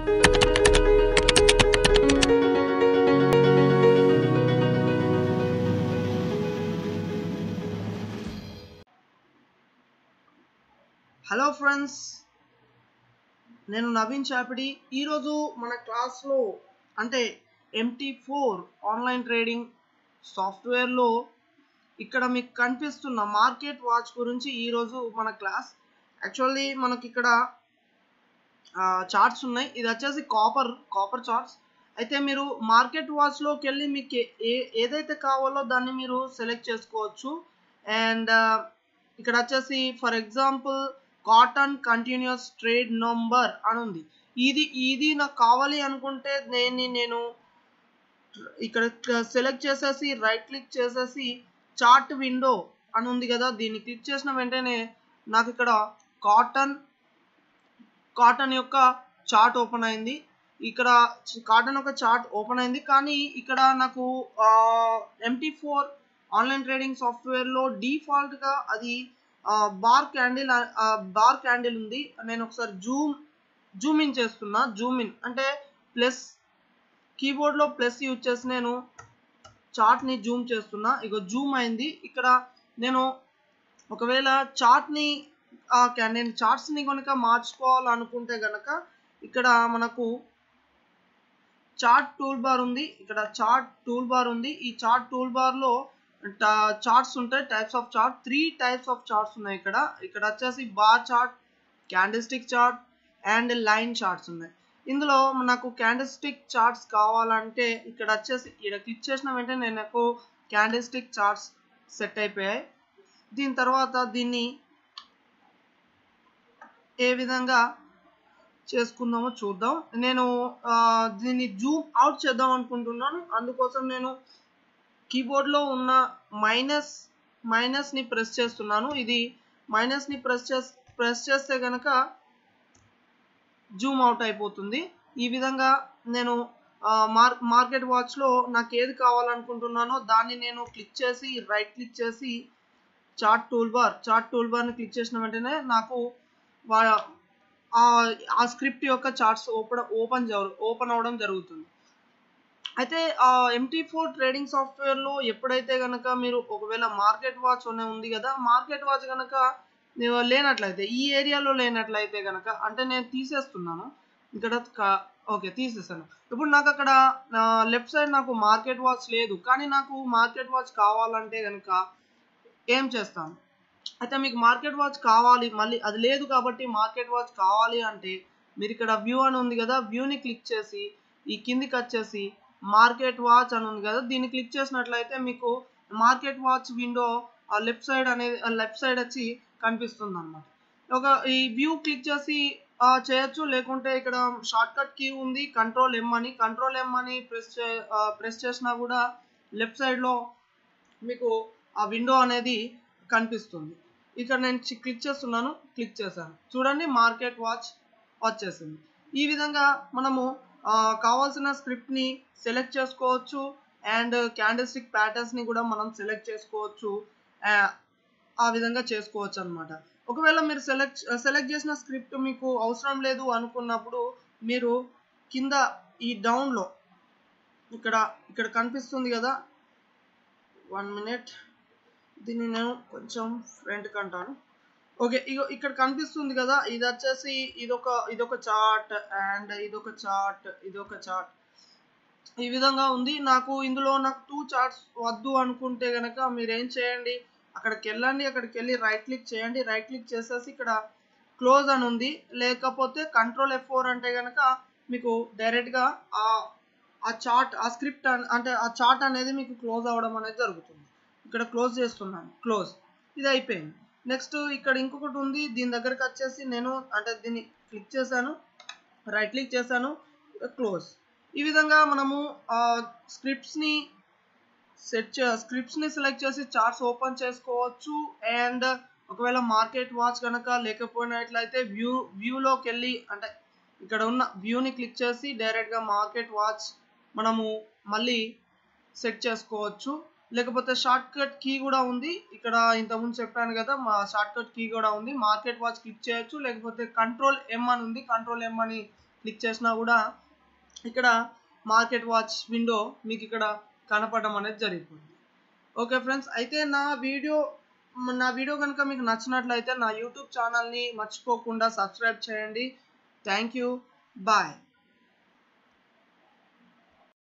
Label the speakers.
Speaker 1: Hello friends, నేను నవీన్ చాపిడి. ఈరోజు మన క్లాస్లో అంటే MT4 ఆన్లైన్ ట్రేడింగ్ సాఫ్ట్వేర్లో ఇక్కడ మీకు కనిపిస్తున్న మార్కెట్ వాచ్ గురించి ఈరోజు మన క్లాస్. యాక్చువల్లీ మనకి ఇక్కడ చార్ట్స్ ఉన్నాయి. ఇది వచ్చేసి కాపర్ చార్ట్స్. అయితే మీరు మార్కెట్ వాచ్లోకి వెళ్ళి మీకు ఏదైతే కావాలో దాన్ని మీరు సెలెక్ట్ చేసుకోవచ్చు. అండ్ ఇక్కడ వచ్చేసి for example cotton continuous trade number అని ఉంది. ఇది నాకు కావాలి అనుకుంటే నేను ఇక్కడ సెలెక్ట్ చేసేసి రైట్ క్లిక్ చేసేసి చార్ట్ విండో అని ఉంది కదా, దీన్ని క్లిక్ చేసిన వెంటనే నాకు ఇక్కడ కాటన్ యొక్క చార్ట్ ఓపెన్ అయింది. ఇక్కడ కాటన్ యొక్క చార్ట్ ఓపెన్ అయింది. కానీ ఇక్కడ నాకు MT4 ఆన్లైన్ ట్రేడింగ్ సాఫ్ట్వేర్లో డిఫాల్ట్గా అది బార్ క్యాండిల్ ఉంది. నేను ఒకసారి జూమ్ ఇన్ చేస్తున్నా. జూమ్ ఇన్ అంటే ప్లస్, కీబోర్డ్లో ప్లస్ యూజ్ చేసి నేను చార్ట్ని జూమ్ చేస్తున్నా. ఇక జూమ్ అయింది. ఇక్కడ నేను ఒకవేళ చార్ట్స్ని కనుక మార్చుకోవాలనుకుంటే కనుక ఇక్కడ మనకు చార్ట్ టూల్ బార్ ఉంది. ఇక్కడ చార్ట్ టూల్ బార్ ఉంది. ఈ చార్ట్ టూల్ బార్లో చార్ట్స్ ఉంటాయి. Types of chart 3 types of charts ఉన్నాయి. ఇక్కడ వచ్చేసి bar chart, candle stick chart and line charts ఉన్నాయి. ఇందులో నాకు క్యాండిల్ స్టిక్ చార్ట్స్ కావాలంటే ఇక్కడ వచ్చేసి ఇక్కడ క్లిక్ చేసిన వెంటనే నాకు క్యాండిల్ స్టిక్ చార్ట్స్ సెట్ అయిపోయాయి. దీని తర్వాత దీన్ని ఏ విధంగా చేసుకుందామో చూద్దాం. నేను దీన్ని జూమ్ అవుట్ చేద్దాం అనుకుంటున్నాను. అందుకోసం నేను కీబోర్డ్లో ఉన్న మైనస్ని ప్రెస్ చేస్తున్నాను. ఇది మైనస్ని ప్రెస్ చేస్తే కనుక జూమ్ అవుట్ అయిపోతుంది. ఈ విధంగా నేను మార్కెట్ వాచ్లో నాకు ఏది కావాలనుకుంటున్నానో దాన్ని నేను క్లిక్ చేసి రైట్ క్లిక్ చేసి చార్ట్ టూల్ బార్ని క్లిక్ చేసిన వెంటనే నాకు ఆ స్క్రిప్ట్ యొక్క చార్ట్స్ ఓపెన్ అవ్వడం జరుగుతుంది. అయితే MT4 ట్రేడింగ్ సాఫ్ట్వేర్లో ఎప్పుడైతే కనుక మీరు ఒకవేళ మార్కెట్ వాచ్ ఉంది కదా, మార్కెట్ వాచ్ కనుక లేనట్లయితే, ఈ ఏరియాలో లేనట్లయితే కనుక అంటే నేను తీసేస్తున్నాను. ఇక్కడ ఓకే, తీసేసాను. ఇప్పుడు నాకు అక్కడ లెఫ్ట్ సైడ్ నాకు మార్కెట్ వాచ్ లేదు. కానీ నాకు మార్కెట్ వాచ్ కావాలంటే కనుక ఏం చేస్తాను? అయితే మీకు మార్కెట్ వాచ్ కావాలి, మళ్ళీ అది లేదు కాబట్టి మార్కెట్ వాచ్ కావాలి అంటే మీరు ఇక్కడ వ్యూ అని ఉంది కదా, వ్యూని క్లిక్ చేసి ఈ కిందికి వచ్చేసి మార్కెట్ వాచ్ అని ఉంది కదా, దీన్ని క్లిక్ చేసినట్లయితే మీకు market watch window left side వచ్చి కనిపిస్తుంది అన్నమాట. ఈ వ్యూ క్లిక్ చేసి చేయొచ్చు. లేకుంటే ఇక్కడ షార్ట్ కట్ కీ ఉంది కంట్రోల్ ఎమ్ అని ప్రెస్ చేసినా కూడా లెఫ్ట్ సైడ్లో మీకు ఆ విండో అనేది కనిపిస్తుంది. ఇక్కడ నేను క్లిక్ చేస్తున్నాను. క్లిక్ చేశాను, చూడండి మార్కెట్ వాచ్ వచ్చేసింది. ఈ విధంగా మనము కావాల్సిన స్క్రిప్ట్ని సెలెక్ట్ చేసుకోవచ్చు అండ్ క్యాండిల్ స్టిక్ ప్యాటర్న్స్ని కూడా మనం సెలెక్ట్ చేసుకోవచ్చు. ఆ విధంగా చేసుకోవచ్చు అనమాట. ఒకవేళ మీరు సెలెక్ట్ చేసిన స్క్రిప్ట్ మీకు అవసరం లేదు అనుకున్నప్పుడు మీరు కింద ఈ డౌన్లో ఇక్కడ కనిపిస్తుంది కదా, 1 మినిట్, దీన్ని నేను కొంచెం ఫ్రంట్కి అంటాను. ఓకే, ఇక్కడ కనిపిస్తుంది కదా, ఇది వచ్చేసి ఇదొక చార్ట్ అండ్ ఇదొక చార్ట్ ఈ విధంగా ఉంది. ఇందులో నాకు 2 చార్ట్స్ వద్దు అనుకుంటే కనుక మీరు ఏం చేయండి, అక్కడికి వెళ్ళి రైట్ క్లిక్ చేయండి. రైట్ క్లిక్ చేసేసి ఇక్కడ క్లోజ్ అని ఉంది, లేకపోతే కంట్రోల్ F4 అంటే కనుక మీకు డైరెక్ట్గా ఆ స్క్రిప్ట్ అంటే ఆ చార్ట్ అనేది మీకు క్లోజ్ అవ్వడం అనేది జరుగుతుంది. ఇక్కడ క్లోజ్ చేస్తున్నాను. క్లోజ్, ఇది అయిపోయింది. నెక్స్ట్ ఇక్కడ ఇంకొకటి ఉంది, దీని దగ్గరకు వచ్చేసి నేను దీన్ని క్లిక్ చేశాను, రైట్ క్లిక్ చేశాను, క్లోజ్. ఈ విధంగా మనము స్క్రిప్ట్స్ని సెలెక్ట్ చేసి చార్ట్స్ ఓపెన్ చేసుకోవచ్చు. అండ్ ఒకవేళ మార్కెట్ వాచ్ కనుక లేకపోయినట్లయితే వ్యూలోకి వెళ్ళి అంటే ఇక్కడ ఉన్న వ్యూని క్లిక్ చేసి డైరెక్ట్గా మార్కెట్ వాచ్ మనము మళ్ళీ సెట్ చేసుకోవచ్చు. లేకపోతే షార్ట్ కట్ కీ కూడా ఉంది. ఇక్కడ ఇంతకుముందు చెప్పాను కదా, మా షార్ట్ కట్ కీ కూడా ఉంది. మార్కెట్ వాచ్ క్లిక్ చేయొచ్చు, లేకపోతే కంట్రోల్ ఎమ్ అని ఉంది, కంట్రోల్ ఎమ్ అని క్లిక్ చేసినా కూడా ఇక్కడ మార్కెట్ వాచ్ విండో మీకు ఇక్కడ కనపడడం అనేది జరిగిపోతుంది. ఓకే ఫ్రెండ్స్, అయితే నా వీడియో కనుక మీకు నచ్చినట్లయితే నా యూట్యూబ్ ఛానల్ని మర్చిపోకుండా సబ్స్క్రైబ్ చేయండి. Thank you, bye.